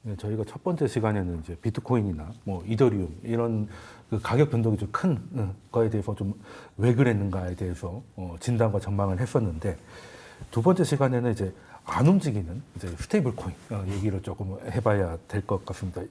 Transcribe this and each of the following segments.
네, 저희가 첫 번째 시간에는 이제 비트코인이나 뭐 이더리움 이런 그 가격 변동이 좀 큰 거에 대해서 좀 왜 그랬는가에 대해서 진단과 전망을 했었는데 두 번째 시간에는 이제 안 움직이는 이제 스테이블 코인 얘기를 조금 해봐야 될 것 같습니다.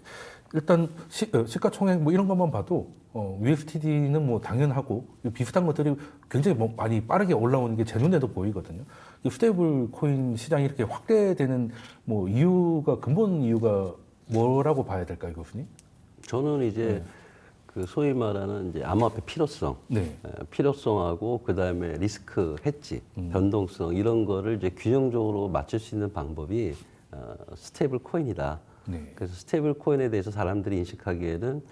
일단 시가총액 뭐 이런 것만 봐도 USD는 뭐 당연하고 비슷한 것들이 굉장히 뭐 많이 빠르게 올라오는 게 제 눈에도 보이거든요. 이 스테이블 코인 시장이 이렇게 확대되는 뭐 이유가 근본 이유가 뭐라고 봐야 될까요, 교수님? 저는 이제 그 소위 말하는 이제 암호화폐 필요성, 네. 필요성하고 그 다음에 리스크 해지, 변동성 이런 거를 이제 균형적으로 맞출 수 있는 방법이 스테이블 코인이다. 네. 그래서 스테이블 코인에 대해서 사람들이 인식하기에는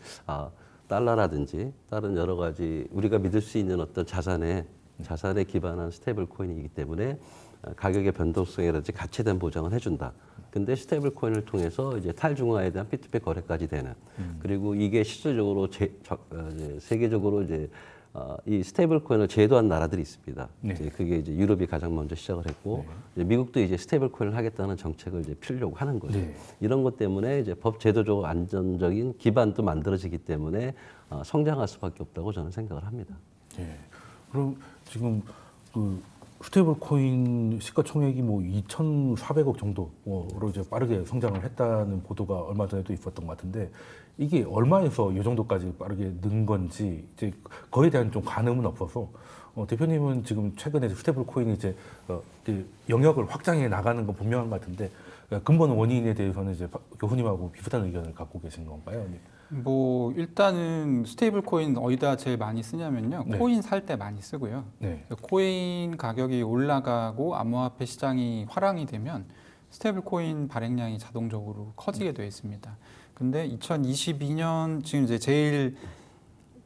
달러라든지 다른 여러 가지 우리가 믿을 수 있는 어떤 자산에 기반한 스테이블 코인이기 때문에 가격의 변동성이라든지 가치에 대한 보장을 해준다. 근데 스테이블 코인을 통해서 이제 탈중화에 대한 P2P 거래까지 되는 그리고 이게 실질적으로 세계적으로 이제 이 스테이블 코인을 제도한 나라들이 있습니다. 네. 이제 그게 이제 유럽이 가장 먼저 시작을 했고 이제 미국도 이제 스테이블 코인을 하겠다는 정책을 이제 펴려고 하는 거죠. 네. 이런 것 때문에 이제 법 제도적으로 안전적인 기반도 만들어지기 때문에 성장할 수밖에 없다고 저는 생각을 합니다. 예. 그럼 지금 그 스테이블 코인 시가총액이 뭐 2,400억 정도로 이제 빠르게 성장을 했다는 보도가 얼마 전에도 있었던 것 같은데 이게 얼마에서 이 정도까지 빠르게 는 건지 이제 거기에 대한 좀 가늠은 없어서 대표님은 지금 최근에 스테이블 코인이 이제 그 영역을 확장해 나가는 건 분명한 것 같은데 근본 원인에 대해서는 이제 교수님하고 비슷한 의견을 갖고 계신 건가요? 뭐 일단은 스테이블 코인 어디다 제일 많이 쓰냐면요. 네. 코인 살 때 많이 쓰고요. 네. 코인 가격이 올라가고 암호화폐 시장이 화랑이 되면 스테이블 코인 발행량이 자동적으로 커지게 되어 있습니다. 근데 2022년 지금 이제 제일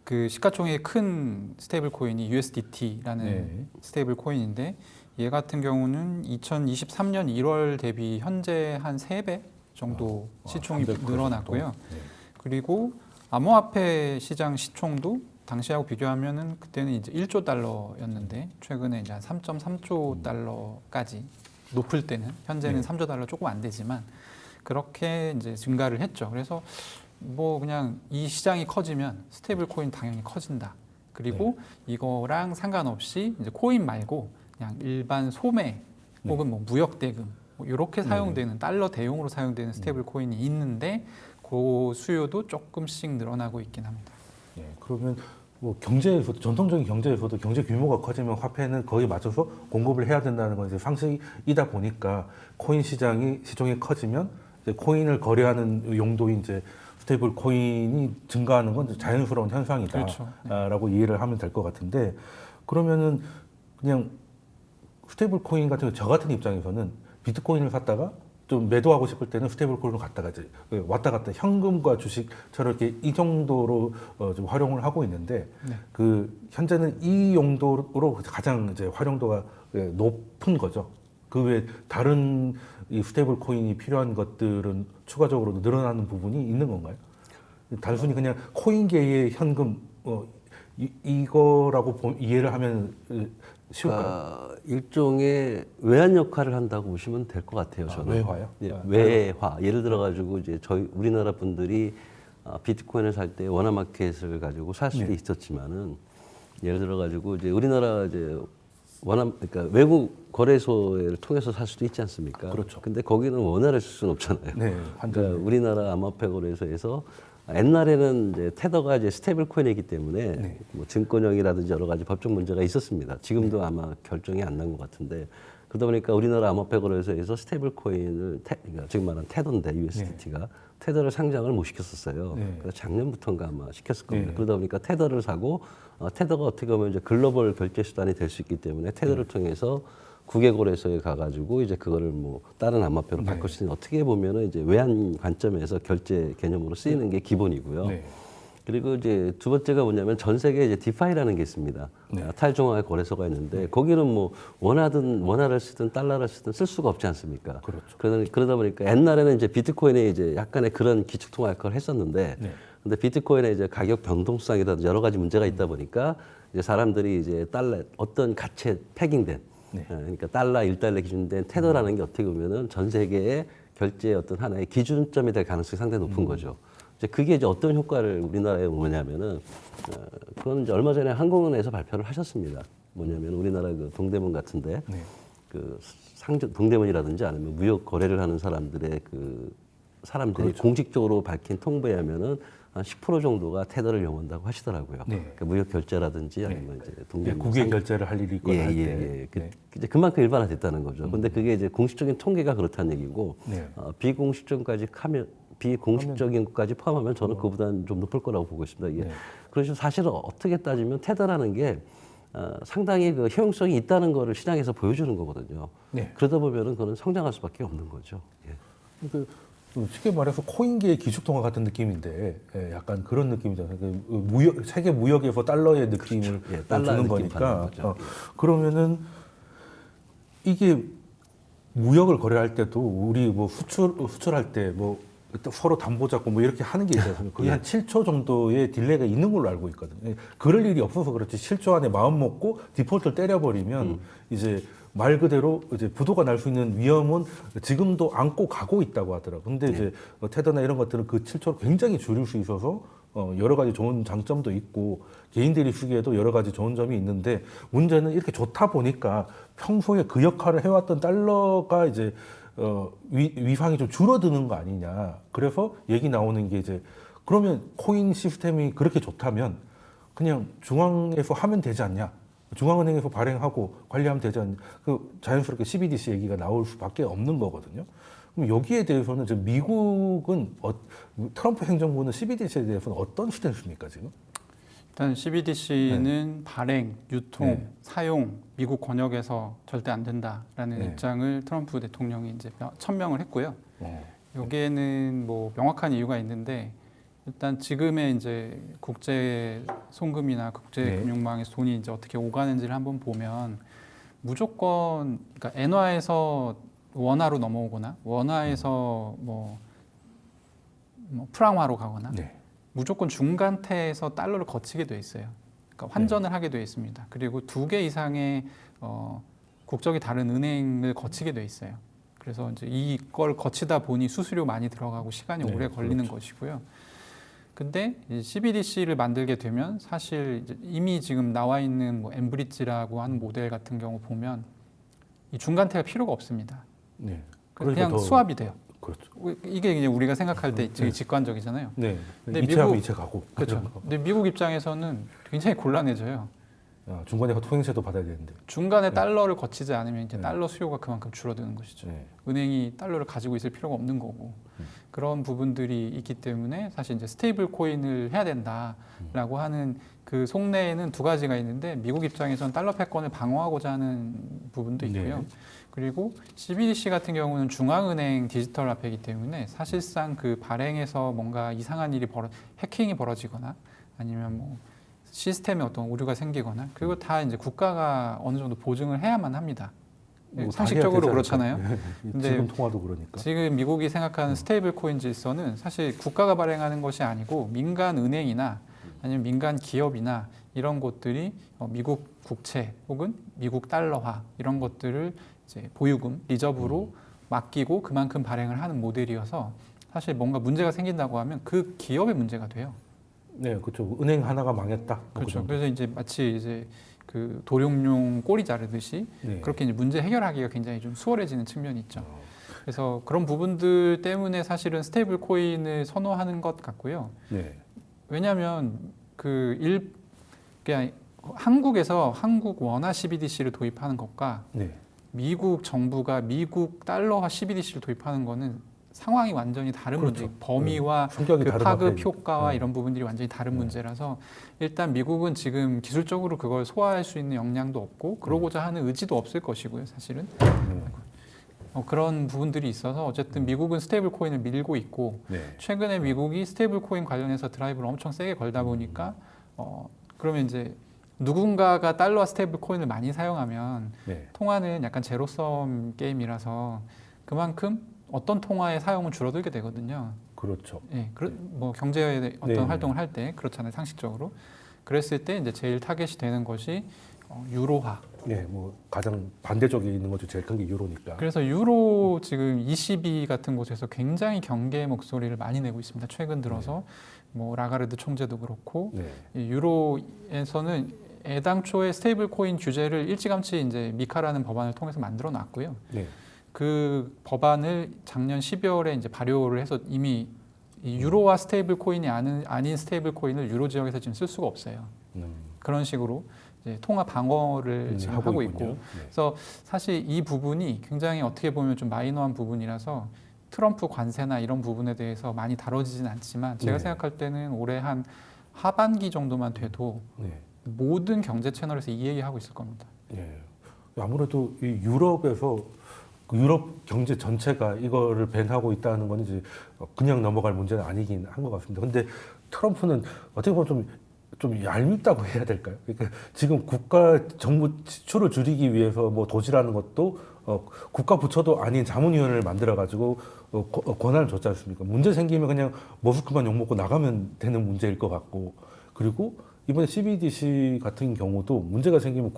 그 시가총액 큰 스테이블 코인이 USDT라는 네. 스테이블 코인인데 얘 같은 경우는 2023년 1월 대비 현재 한 3배 정도 시총이 300% 늘어났고요. 정도? 네. 그리고 암호화폐 시장 시총도 당시하고 비교하면은 그때는 이제 1조 달러였는데 최근에 이제 한 3.3조 달러까지 높을 때는 현재는 네. 3조 달러 조금 안 되지만 그렇게 이제 증가를 했죠. 그래서 뭐 그냥 이 시장이 커지면 스테이블 코인 당연히 커진다. 그리고 이거랑 상관없이 이제 코인 말고 그냥 일반 소매 혹은 뭐 무역 대금 뭐 이렇게 사용되는 달러 대용으로 사용되는 스테이블 코인이 있는데 그 수요도 조금씩 늘어나고 있긴 합니다. 예, 그러면 뭐 경제에서도 전통적인 경제에서도 경제 규모가 커지면 화폐는 거기에 맞춰서 공급을 해야 된다는 건 이제 상식이다 보니까 코인 시장이 커지면 이제 코인을 거래하는 용도인 이제 스테이블 코인이 증가하는 건 자연스러운 현상이다라고 그렇죠. 이해를 하면 될 것 같은데 그러면은 그냥 스테이블 코인 같은 저 같은 입장에서는 비트코인을 샀다가 좀 매도하고 싶을 때는 스테이블 코인을 갖다가 이제 왔다 갔다 현금과 주식처럼 이렇게 이 정도로 좀 활용을 하고 있는데 그 현재는 이 용도로 가장 이제 활용도가 높은 거죠. 그 외에 다른 이 스테이블 코인이 필요한 것들은 추가적으로 늘어나는 부분이 있는 건가요? 단순히 그냥 코인계의 현금 이거라고 이해를 하면 쉬울까요? 일종의 외환 역할을 한다고 보시면 될 것 같아요. 저는. 외화요? 예, 외화. 예를 들어 가지고 이제 저희 우리나라 분들이 비트코인을 살 때 원화마켓을 가지고 살 수도 있었지만은 예를 들어 가지고 이제 우리나라 이제 그러니까 외국 거래소를 통해서 살 수도 있지 않습니까? 그렇죠. 근데 거기는 원화를 쓸 수는 없잖아요. 네, 그러니까 우리나라 암호화폐 거래소에서 옛날에는 이제 테더가 이제 스테이블 코인이기 때문에 뭐 증권형이라든지 여러 가지 법적 문제가 있었습니다. 지금도 아마 결정이 안 난 것 같은데 그러다 보니까 우리나라 암호화폐 거래소에서 스테이블 코인을 그러니까 지금 말하는 테더인데 USDT가 테더를 상장을 못 시켰었어요. 그래서 작년부터인가 아마 시켰을 겁니다. 그러다 보니까 테더를 사고 테더가 어떻게 보면 이제 글로벌 결제 수단이 될 수 있기 때문에 테더를 통해서 국외거래소에 가가지고 이제 그거를 뭐 다른 암호화폐로 바꿀 수 있는 어떻게 보면은 이제 외환 관점에서 결제 개념으로 쓰이는 게 기본이고요. 그리고 이제 두 번째가 뭐냐면 전 세계에 이제 디파이라는 게 있습니다. 탈중화 거래소가 있는데 거기는 뭐 원화를 쓰든 달러를 쓰든 쓸 수가 없지 않습니까? 그렇죠. 그러다 보니까 옛날에는 이제 비트코인에 이제 약간의 그런 기축통화 역할을 했었는데 근데 비트코인의 이제 가격 변동성이라든지 여러 가지 문제가 있다 보니까 이제 사람들이 이제 달러 어떤 가치에 패깅된 그러니까 달러 1달러 기준된 테더라는 게 어떻게 보면은 전 세계에 결제의 어떤 하나의 기준점이 될 가능성이 상당히 높은 거죠. 이제 그게 이제 어떤 효과를 우리나라에 오냐면은 그건 이제 얼마 전에 한국은행에서 발표를 하셨습니다. 뭐냐면 우리나라 그 동대문 같은데 네. 그 상점 동대문이라든지 아니면 무역 거래를 하는 사람들의 그 사람들이 그렇죠. 공식적으로 밝힌 통보에 하면은 한 10% 정도가 테더를 이용한다고 하시더라고요. 네. 그러니까 무역 결제라든지 아니면 이제 예, 동대문 국외 결제를 할 일이 있거나 할 때. 예. 네. 이제 그만큼 일반화됐다는 거죠. 근데 그게 이제 공식적인 통계가 그렇다는 얘기고 네. 비공식적까지 하면 비공식적인 것까지 포함하면 저는 그보다는 좀 높을 거라고 보고 있습니다. 이게 네. 그래서 사실은 어떻게 따지면 테더라는 게 상당히 그 효용성이 있다는 거를 시장에서 보여주는 거거든요. 네. 그러다 보면은 그거는 성장할 수밖에 없는 거죠. 예. 그 쉽게 말해서 코인계의 기축통화 같은 느낌인데 예, 약간 그런 느낌이잖아요. 그 무역, 세계 무역에서 달러의 느낌을 예, 달러 주는 느낌 거니까 받는 거죠. 그러면은 이게 무역을 거래할 때도 우리 뭐 수출할 때 뭐 서로 담보 잡고 뭐 이렇게 하는 게 있어요. 그게 한 7초 정도의 딜레이가 있는 걸로 알고 있거든요. 예, 그럴 일이 없어서 그렇지 7초 안에 마음 먹고 디폴트를 때려버리면 이제 말 그대로 이제 부도가 날 수 있는 위험은 지금도 안고 가고 있다고 하더라고요. 근데 이제 테더나 이런 것들은 그 7초를 굉장히 줄일 수 있어서 여러 가지 좋은 장점도 있고 개인들이 쓰기에도 여러 가지 좋은 점이 있는데 문제는 이렇게 좋다 보니까 평소에 그 역할을 해왔던 달러가 이제 위상이 좀 줄어드는 거 아니냐. 그래서 얘기 나오는 게 이제 그러면 코인 시스템이 그렇게 좋다면 그냥 중앙에서 하면 되지 않냐. 중앙은행에서 발행하고 관리하면 되지 않냐. 그 자연스럽게 CBDC 얘기가 나올 수밖에 없는 거거든요. 그럼 여기에 대해서는 지금 미국은 트럼프 행정부는 CBDC에 대해서는 어떤 스탠스입니까 지금? 일단 CBDC는 발행, 유통, 네. 사용 미국 권역에서 절대 안 된다라는 네. 입장을 트럼프 대통령이 이제 천명을 했고요. 여기에는 뭐 명확한 이유가 있는데 일단 지금의 이제 국제 송금이나 국제 네. 금융망에서 돈이 이제 어떻게 오가는지를 한번 보면 무조건 그러니까 엔화에서 원화로 넘어오거나 원화에서 뭐 프랑화로 가거나 네. 무조건 중간태에서 달러를 거치게 돼 있어요. 그러니까 환전을 하게 돼 있습니다. 그리고 2개 이상의 국적이 다른 은행을 거치게 돼 있어요. 그래서 이제 이걸 거치다 보니 수수료 많이 들어가고 시간이 네, 오래 걸리는 그렇죠. 것이고요. 근데 CBDC를 만들게 되면 사실 이제 이미 지금 나와 있는 뭐 엠브리지라고 하는 모델 같은 경우 보면 이 중간태가 필요가 없습니다. 네. 그냥 더- 수합이 돼요. 그렇죠. 이게 그냥 우리가 생각할 때 되게 네. 직관적이잖아요. 네. 근데 이체하면 미국- 이체 가고. 그렇죠. 근데 미국 입장에서는 굉장히 곤란해져요. 중간에 통행세도 받아야 되는데. 중간에 달러를 거치지 않으면 이제 네. 달러 수요가 그만큼 줄어드는 것이죠. 네. 은행이 달러를 가지고 있을 필요가 없는 거고 그런 부분들이 있기 때문에 사실 이제 스테이블 코인을 해야 된다라고 하는 그 속내에는 두 가지가 있는데 미국 입장에서는 달러 패권을 방어하고자 하는 부분도 있고요. 네. 그리고 CBDC 같은 경우는 중앙은행 디지털 화폐이기 때문에 사실상 그 발행에서 뭔가 이상한 일이 해킹이 벌어지거나 아니면 뭐 시스템에 어떤 오류가 생기거나 그리고 다 이제 국가가 어느 정도 보증을 해야만 합니다. 뭐 상식적으로 다 해야 되지 그렇잖아요. 않을까? 근데 지금 통화도 그러니까. 지금 미국이 생각하는 스테이블 코인 질서는 사실 국가가 발행하는 것이 아니고 민간 은행이나 아니면 민간 기업이나 이런 곳들이 미국 국채 혹은 미국 달러화 이런 것들을 이제 보유금 리저브로 맡기고 그만큼 발행을 하는 모델이어서 사실 뭔가 문제가 생긴다고 하면 그 기업의 문제가 돼요. 네, 그렇죠. 은행 하나가 망했다. 뭐 그 그렇죠. 정도. 그래서 이제 마치 이제 그 도룡뇽 꼬리 자르듯이 네. 그렇게 이제 문제 해결하기가 굉장히 좀 수월해지는 측면이 있죠. 그래서 그런 부분들 때문에 사실은 스테이블 코인을 선호하는 것 같고요. 네. 왜냐하면 그냥 한국에서 한국 원화 CBDC를 도입하는 것과 네. 미국 정부가 미국 달러화 CBDC를 도입하는 거는 상황이 완전히 다른 그렇죠. 문제, 범위와 성격이 그 다른 파급 화폐니까. 효과와 네. 이런 부분들이 완전히 다른 문제라서 일단 미국은 지금 기술적으로 그걸 소화할 수 있는 역량도 없고 그러고자 하는 의지도 없을 것이고요, 사실은. 그런 부분들이 있어서 어쨌든 미국은 스테이블 코인을 밀고 있고 네. 최근에 미국이 스테이블 코인 관련해서 드라이브를 엄청 세게 걸다 보니까 그러면 이제 누군가가 달러와 스테이블 코인을 많이 사용하면 네. 통화는 약간 제로섬 게임이라서 그만큼 어떤 통화의 사용은 줄어들게 되거든요. 그렇죠. 예, 뭐 경제의 어떤 네. 활동을 할 때 그렇잖아요, 상식적으로. 그랬을 때 이제 제일 타겟이 되는 것이 유로화 네, 뭐 가장 반대쪽에 있는 것도 제일 큰 게 유로니까. 그래서 유로 지금 ECB 같은 곳에서 굉장히 경계 목소리를 많이 내고 있습니다. 최근 들어서 뭐 라가르드 총재도 그렇고 네. 이 유로에서는 애당초에 스테이블 코인 규제를 일찌감치 이제 미카라는 법안을 통해서 만들어 놨고요. 네. 그 법안을 작년 12월에 이제 발효를 해서 이미 이 유로와 스테이블 코인이 아닌 스테이블 코인을 유로 지역에서 지금 쓸 수가 없어요. 그런 식으로 이제 통화 방어를 지금 하고 있고, 있군요. 네. 그래서 사실 이 부분이 굉장히 어떻게 보면 좀 마이너한 부분이라서 트럼프 관세나 이런 부분에 대해서 많이 다뤄지진 않지만 제가 네. 생각할 때는 올해 한 하반기 정도만 돼도 네. 모든 경제 채널에서 이 얘기하고 있을 겁니다. 예. 아무래도 이 유럽에서 그 유럽 경제 전체가 이거를 밴하고 있다는 건 이제 그냥 넘어갈 문제는 아니긴 한 것 같습니다. 근데 트럼프는 어떻게 보면 좀 얄밉다고 해야 될까요? 그러니까 지금 국가 정부 지출을 줄이기 위해서 뭐 도지라는 것도 국가 부처도 아닌 자문위원회를 만들어 가지고 권한을 줬지 않습니까? 문제 생기면 그냥 머스크만 욕먹고 나가면 되는 문제일 것 같고, 그리고 이번에 CBDC 같은 경우도 문제가 생기면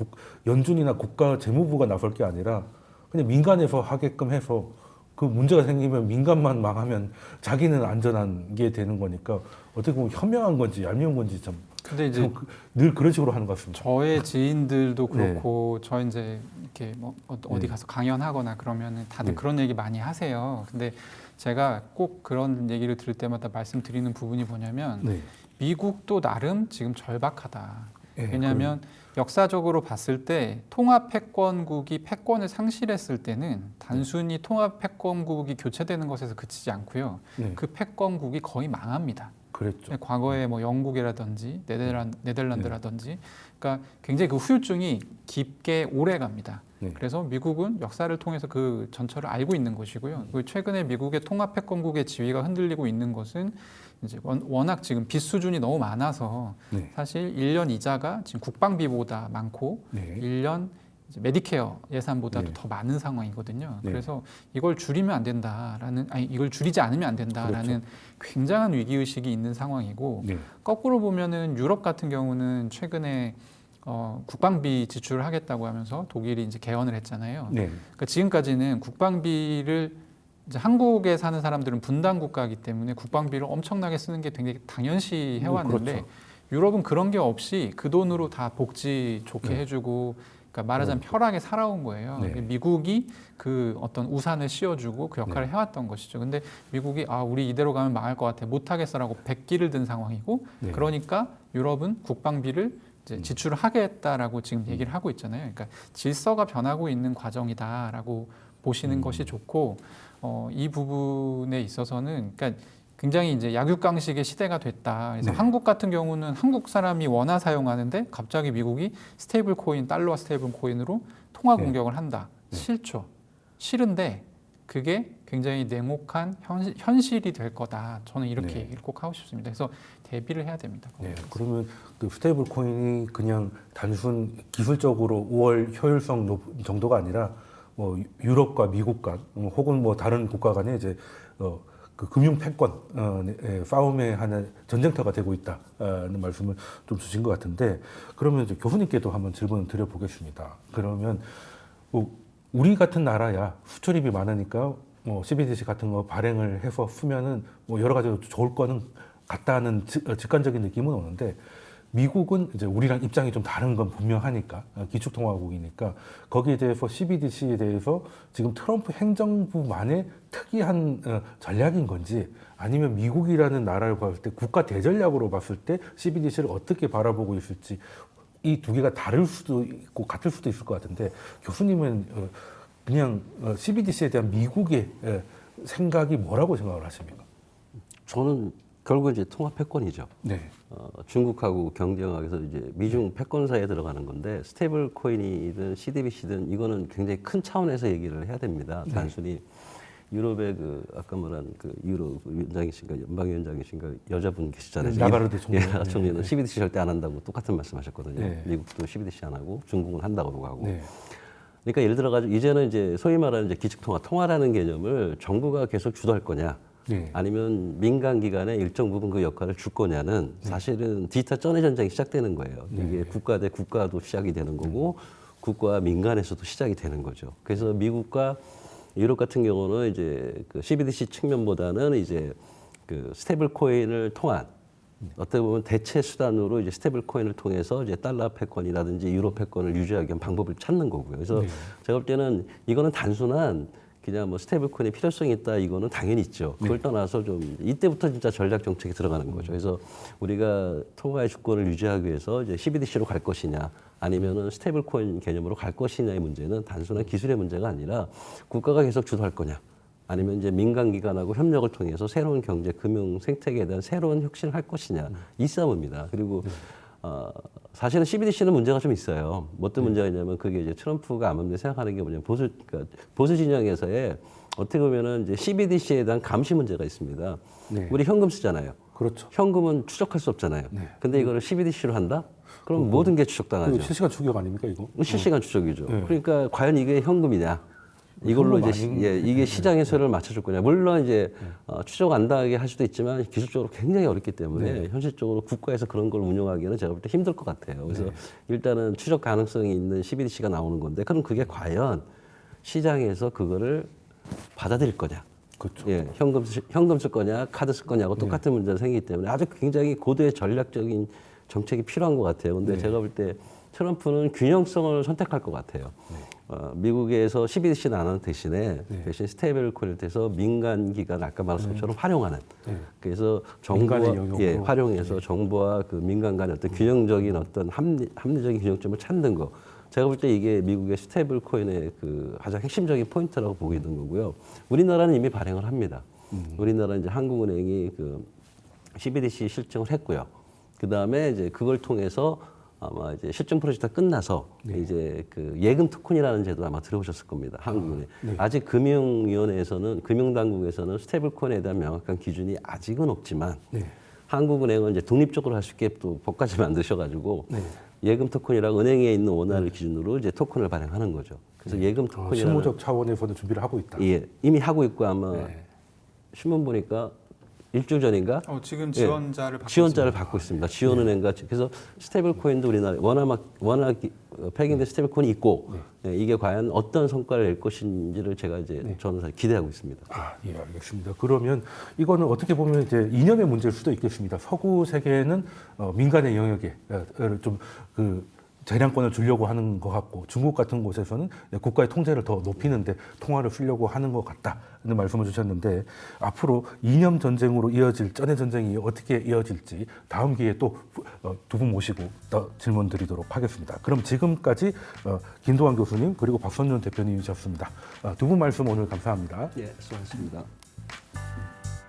연준이나 국가 재무부가 나설 게 아니라 그냥 민간에서 하게끔 해서 그 문제가 생기면 민간만 망하면 자기는 안전한 게 되는 거니까 어떻게 보면 현명한 건지 얄미운 건지 참 근데 이제 늘 그런 식으로 하는 것 같습니다. 저의 지인들도 그렇고 저 이제 이렇게 뭐 어디 네. 가서 강연하거나 그러면은 다들 네. 그런 얘기 많이 하세요. 근데 제가 꼭 그런 얘기를 들을 때마다 말씀드리는 부분이 뭐냐면 네. 미국도 나름 지금 절박하다. 네, 왜냐하면 역사적으로 봤을 때 통합 패권국이 패권을 상실했을 때는 단순히 통합 패권국이 교체되는 것에서 그치지 않고요. 네. 그 패권국이 거의 망합니다. 그랬죠. 과거에 뭐 영국이라든지 네덜란드라든지, 그러니까 굉장히 그 후유증이 깊게 오래 갑니다. 네. 그래서 미국은 역사를 통해서 그 전철을 알고 있는 것이고요. 그리고 최근에 미국의 통합 패권국의 지위가 흔들리고 있는 것은 이제 워낙 지금 빚 수준이 너무 많아서 네. 사실 1년 이자가 지금 국방비보다 많고 네. 1년 이제 메디케어 예산보다도 네. 더 많은 상황이거든요. 네. 그래서 이걸 줄이면 안 된다라는, 아니 이걸 줄이지 않으면 안 된다라는 굉장한 위기 의식이 있는 상황이고, 네. 거꾸로 보면은 유럽 같은 경우는 최근에 국방비 지출을 하겠다고 하면서 독일이 이제 개헌을 했잖아요. 네. 그러니까 지금까지는 국방비를 이제 한국에 사는 사람들은 분단 국가이기 때문에 국방비를 엄청나게 쓰는 게 굉장히 당연시 해왔는데 그렇죠. 유럽은 그런 게 없이 그 돈으로 다 복지 좋게 네. 해주고, 그러니까 말하자면 편하게 살아온 거예요. 네. 미국이 그 어떤 우산을 씌워주고 그 역할을 해왔던 것이죠. 근데 미국이 우리 이대로 가면 망할 것 같아, 못하겠어라고 백기를 든 상황이고, 네. 그러니까 유럽은 국방비를 이제 지출을 하겠다라고 지금 얘기를 하고 있잖아요. 그러니까 질서가 변하고 있는 과정이다라고 보시는 것이 좋고, 이 부분에 있어서는 그러니까 굉장히 이제 약육강식의 시대가 됐다. 그래서 네. 한국 같은 경우는 한국 사람이 원화 사용하는데 갑자기 미국이 스테이블 코인, 달러와 스테이블 코인으로 통화 네. 공격을 한다. 네. 싫죠. 싫은데 그게 굉장히 냉혹한 현실이 될 거다. 저는 이렇게 네. 얘기를 꼭 하고 싶습니다. 그래서 대비를 해야 됩니다. 네, 그러면 그 스테이블 코인이 그냥 단순 기술적으로 5월 효율성 정도가 아니라 뭐 유럽과 미국 간 혹은 뭐 다른 국가 간에 이제 그 금융 패권 싸움의 하나의 전쟁터가 되고 있다는 말씀을 좀 주신 것 같은데, 그러면 이제 교수님께도 한번 질문을 드려보겠습니다. 그러면 뭐 우리 같은 나라야 수출입이 많으니까 뭐 CBDC 같은 거 발행을 해서 쓰면은 뭐 여러 가지로 좋을 거는 같다는 직관적인 느낌은 오는데, 미국은 이제 우리랑 입장이 좀 다른 건 분명하니까, 기축통화국이니까 거기에 대해서 CBDC에 대해서 지금 트럼프 행정부만의 특이한 전략인 건지, 아니면 미국이라는 나라를 봤을 때 국가 대전략으로 봤을 때 CBDC를 어떻게 바라보고 있을지, 이 두 개가 다를 수도 있고 같을 수도 있을 것 같은데, 교수님은 그냥 CBDC에 대한 미국의 생각이 뭐라고 생각을 하십니까? 저는 결국 이제 통합 패권이죠. 네. 중국하고 경쟁하기 위해서 이제 미중 패권사에 들어가는 건데, 스테이블 코인이든 CBDC든 이거는 굉장히 큰 차원에서 얘기를 해야 됩니다. 네. 단순히 유럽의 그 아까 말한 그 유로 위원장이신가 연방위원장이신가 여자분 계시잖아요. 네, 라가르드 총리. 예, 총리는 CBDC 절대 안 한다고 똑같은 말씀하셨거든요. 네. 미국도 CBDC 안 하고 중국은 한다고 하고. 네. 그러니까 예를 들어 가지고 이제는 이제 소위 말하는 이제 통화라는 개념을 정부가 계속 주도할 거냐, 네. 아니면 민간 기관에 일정 부분 그 역할을 줄 거냐는 사실은 디지털 전의 전쟁이 시작되는 거예요. 이게 국가 대 국가도 시작이 되는 거고, 국가 민간에서도 시작이 되는 거죠. 그래서 미국과 유럽 같은 경우는 이제 그 CBDC 측면보다는 이제 그 스테이블 코인을 통한 어떻게 보면 대체 수단으로 이제 스테이블 코인을 통해서 이제 달러 패권이라든지 유로 패권을 유지하기 위한 방법을 찾는 거고요. 그래서 제가 볼 때는 이거는 단순한 그냥 뭐 스테이블 코인의 필요성이 있다 이거는 당연히 있죠. 그걸 떠나서 좀 이때부터 진짜 전략 정책이 들어가는 거죠. 그래서 우리가 통화의 주권을 유지하기 위해서 이제 CBDC로 갈 것이냐 아니면은 스테이블 코인 개념으로 갈 것이냐의 문제는 단순한 기술의 문제가 아니라 국가가 계속 주도할 거냐. 아니면 이제 민간 기관하고 협력을 통해서 새로운 경제, 금융 생태계에 대한 새로운 혁신을 할 것이냐 이 싸움입니다. 그리고 사실은 CBDC는 문제가 좀 있어요. 뭐 어떤 문제가 있냐면 그게 이제 트럼프가 아무래도 생각하는 게 뭐냐면 보수 진영에서의 어떻게 보면은 이제 CBDC에 대한 감시 문제가 있습니다. 네. 우리 현금 쓰잖아요. 그렇죠. 현금은 추적할 수 없잖아요. 네. 근데 이거를 CBDC로 한다? 그럼 모든 게 추적당하죠. 그 실시간 추격 아닙니까 이거? 실시간 추적이죠. 네. 그러니까 과연 이게 현금이냐? 이걸로 현금 이제 아닌- 이게 시장의 소를 맞춰줄 거냐. 물론 이제 추적 안 당하게 할 수도 있지만 기술적으로 굉장히 어렵기 때문에 현실적으로 국가에서 그런 걸 운영하기는 제가 볼 때 힘들 것 같아요. 그래서 일단은 추적 가능성이 있는 CBDC가 나오는 건데 그럼 그게 과연 시장에서 그거를 받아들일 거냐. 그렇죠. 예, 현금 쓸 거냐, 카드 쓸 거냐고 똑같은 문제가 생기기 때문에 아주 굉장히 고도의 전략적인 정책이 필요한 것 같아요. 근데 제가 볼 때 트럼프는 균형성을 선택할 것 같아요. 미국에서 CBDC는 안 하는 대신에 대신 스테이블 코인을 통해서 민간 기관 아까 말한 것처럼 활용하는. 그래서 정부와 민간의 영역으로. 활용해서 정부와 그 민간 간의 어떤 균형적인 어떤 합리적인 균형점을 찾는 거. 제가 볼 때 이게 미국의 스테이블 코인의 그 가장 핵심적인 포인트라고 보게 되는 거고요. 우리나라는 이미 발행을 합니다. 우리나라 이제 한국은행이 그 CBDC 실증을 했고요. 그 다음에 이제 그걸 통해서 아마 이제 실증 프로젝트가 끝나서 이제 그 예금 토큰이라는 제도 아마 들어보셨을 겁니다. 한국은행. 아직 금융위원회에서는 금융당국에서는 스테이블 코인에 대한 명확한 기준이 아직은 없지만 한국은행은 이제 독립적으로 할 수 있게 또 법까지 만드셔가지고 예금 토큰이랑 은행에 있는 원화를 기준으로 이제 토큰을 발행하는 거죠. 그래서 예금 토큰이라는 실무적 차원에서도 준비를 하고 있다. 예, 이미 하고 있고 아마 신문 보니까 일주일 전인가 지금 지원자를 받고 지원자를 받고 있습니다. 지원은행과 그래서 스테이블 코인도 우리나라 워낙 폐기된 스테이블 코인이 있고 이게 과연 어떤 성과를 낼 것인지를 제가 이제 저는 사실 기대하고 있습니다. 예, 알겠습니다. 그러면 이거는 어떻게 보면 이제 이념의 문제일 수도 있겠습니다. 서구 세계는 민간의 영역에 좀 그 재량권을 주려고 하는 것 같고 중국 같은 곳에서는 국가의 통제를 더 높이는데 통화를 쓰려고 하는 것 같다는 말씀을 주셨는데 앞으로 이념 전쟁으로 이어질 쩐의 전쟁이 어떻게 이어질지 다음 기회에 또 두 분 모시고 더 질문 드리도록 하겠습니다. 그럼 지금까지 김도환 교수님 그리고 박선준 대표님이셨습니다. 두 분 말씀 오늘 감사합니다. 예, 수고하셨습니다.